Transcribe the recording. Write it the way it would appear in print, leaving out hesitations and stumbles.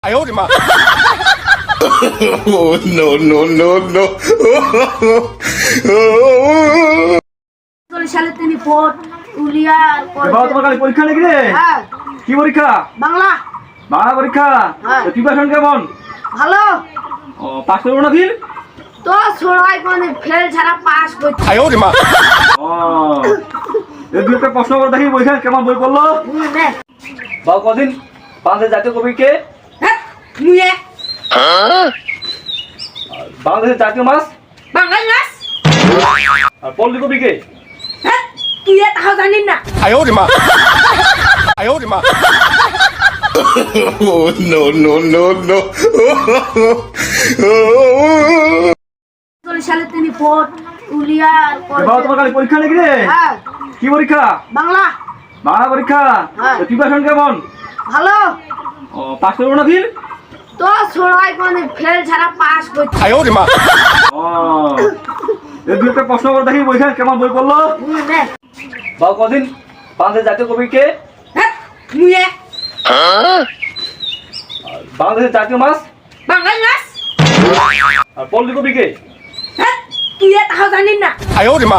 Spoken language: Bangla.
哎呦我的妈Oh, no, no, no, no. সালে তিনি ভোট উলিয়া বাবা তোমার কাল পরীক্ষা নাকি রে? হ্যাঁ কি পরীক্ষা? বাংলা বাংলা পরীক্ষা। হ্যাঁ। প্রিপারেশন কেমন? ভালো ও পাস করবো না ফির? তো সবাই কোনে ফেল ছাড়া পাস করতে 哎呦我的妈 ও এই দুই একটা প্রশ্ন করে দেখি বইখান কেমন বই পড়লো? নে বাবা কদিন বাংলাদেশ জাতীয় কবি কে? হ্যাঁ মুয়ে বাংলাদেশের জাতীয় মাছ? বাংলা নাস আর পল্লী কবি কে? হ্যাঁ তুই এটা জানিস না 哎呦我的妈哎呦我的妈 Oh, no, no, no, no. সালে তিনি ভোট উলিয়া বাবা তোমার কাল পরীক্ষা নাকি রে? হ্যাঁ কি পরীক্ষা? বাংলা বাংলা পরীক্ষা। হ্যাঁ। প্রিপারেশন কেমন? ভালো ও পাস করবো না ফির? তো সবাই কোনে ফেল ছাড়া পাস করতে 哎呦我的妈 ও এই দুই একটা প্রশ্ন করে দেখি বইখান কেমন বই পড়লো? নে বাবা কদিন বাংলাদেশ জাতীয় কবি কে? হ্যাঁ মুয়ে বাংলাদেশের জাতীয় মাছ? বাংলা নাস আর পল্লী কবি কে? হ্যাঁ তুই এটা জানিস না 哎呦我的妈